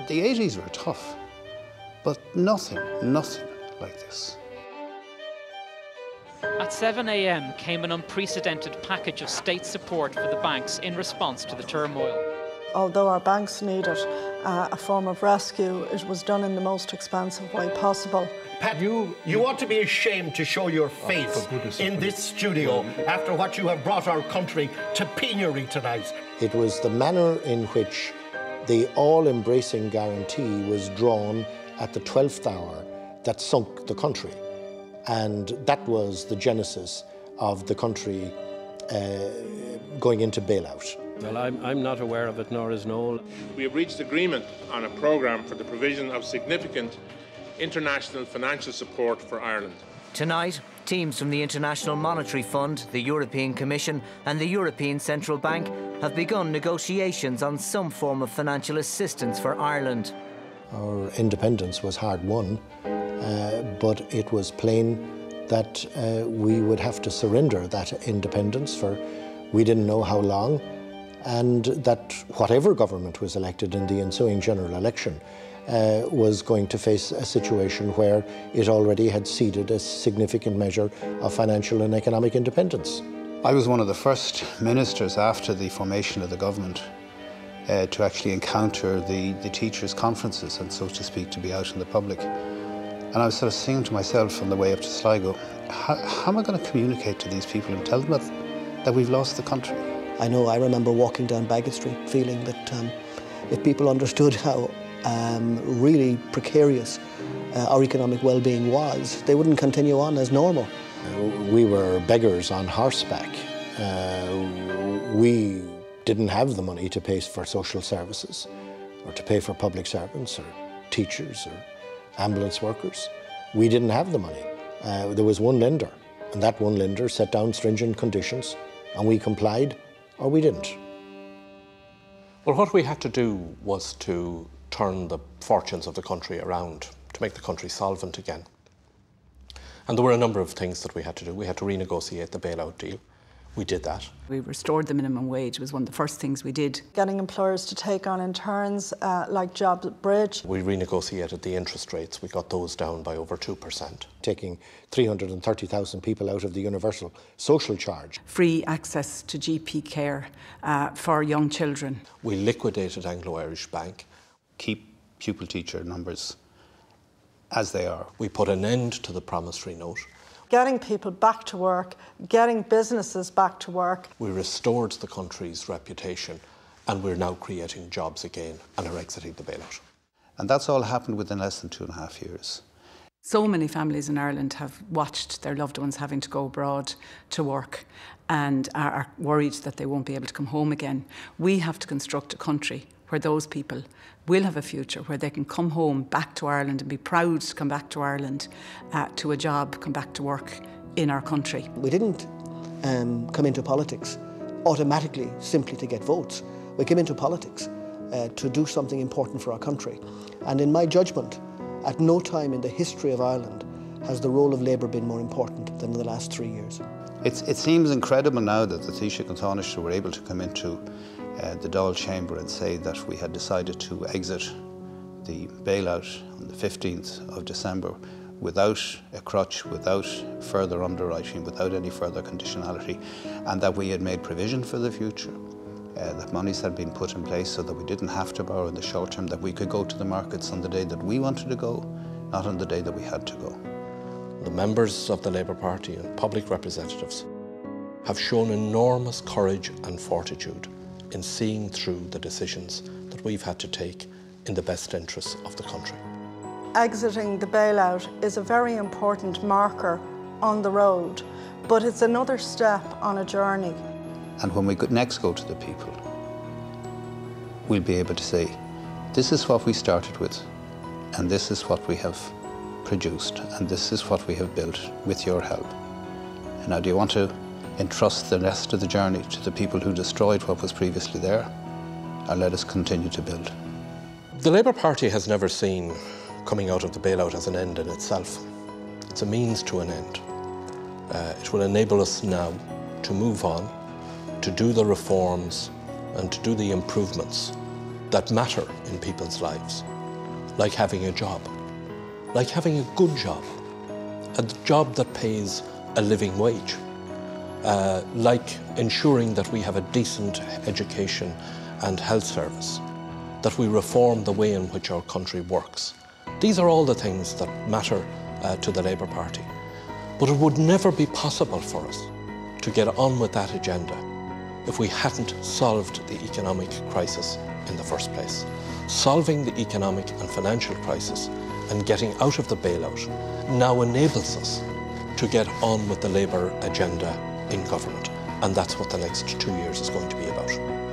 The 80s were tough, but nothing like this. At 7 a.m. came an unprecedented package of state support for the banks in response to the turmoil. Although our banks needed a form of rescue, it was done in the most expansive way possible. Pat, you ought to be ashamed to show your face in this studio after what you have brought our country to penury tonight. It was the manner in which the all-embracing guarantee was drawn at the 12th hour that sunk the country. And that was the genesis of the country going into bailout. Well, I'm not aware of it, nor is Noel. We have reached agreement on a programme for the provision of significant international financial support for Ireland. Tonight, teams from the International Monetary Fund, the European Commission and the European Central Bank have begun negotiations on some form of financial assistance for Ireland. Our independence was hard won, but it was plain that we would have to surrender that independence for we didn't know how long, and that whatever government was elected in the ensuing general election was going to face a situation where it already had ceded a significant measure of financial and economic independence. I was one of the first ministers after the formation of the government to actually encounter the teachers' conferences and, so to speak, to be out in the public. And I was sort of saying to myself on the way up to Sligo, how am I going to communicate to these people and tell them that we've lost the country? I remember walking down Bagot Street feeling that if people understood how really precarious our economic well-being was, they wouldn't continue on as normal. We were beggars on horseback. We didn't have the money to pay for social services or to pay for public servants or teachers or ambulance workers. We didn't have the money. There was one lender, and that one lender set down stringent conditions, and we complied or we didn't. Well, what we had to do was to turn the fortunes of the country around, to make the country solvent again. And there were a number of things that we had to do. We had to renegotiate the bailout deal. We did that. We restored the minimum wage. It was one of the first things we did. Getting employers to take on interns like Jobs at Bridge. We renegotiated the interest rates. We got those down by over 2%. Taking 330,000 people out of the universal social charge. Free access to GP care for young children. We liquidated Anglo-Irish Bank. Keep pupil teacher numbers as they are. We put an end to the promissory note. Getting people back to work, getting businesses back to work. We restored the country's reputation, and we're now creating jobs again and are exiting the bailout. And that's all happened within less than 2.5 years. So many families in Ireland have watched their loved ones having to go abroad to work and are worried that they won't be able to come home again. We have to construct a country where those people will have a future, where they can come home back to Ireland and be proud to come back to Ireland, to a job, come back to work in our country. We didn't come into politics automatically simply to get votes. We came into politics to do something important for our country. And in my judgment, at no time in the history of Ireland has the role of Labour been more important than in the last 3 years. It seems incredible now that the Taoiseach and Taoiseach were able to come into the Dáil chamber and say that we had decided to exit the bailout on the 15th of December without a crutch, without further underwriting, without any further conditionality, and that we had made provision for the future, that monies had been put in place so that we didn't have to borrow in the short term, that we could go to the markets on the day that we wanted to go, not on the day that we had to go. The members of the Labour Party and public representatives have shown enormous courage and fortitude in seeing through the decisions that we've had to take in the best interests of the country. Exiting the bailout is a very important marker on the road, but it's another step on a journey. And when we next go to the people, we'll be able to say, this is what we started with, and this is what we have produced, and this is what we have built with your help. And now, do you want to entrust the rest of the journey to the people who destroyed what was previously there, or let us continue to build? The Labour Party has never seen coming out of the bailout as an end in itself. It's a means to an end. It will enable us now to move on, to do the reforms and to do the improvements that matter in people's lives, like having a job, like having a good job, a job that pays a living wage, like ensuring that we have a decent education and health service, that we reform the way in which our country works. These are all the things that matter to the Labour Party. But it would never be possible for us to get on with that agenda if we hadn't solved the economic crisis in the first place. Solving the economic and financial crisis and getting out of the bailout now enables us to get on with the Labour agenda in government. And that's what the next 2 years is going to be about.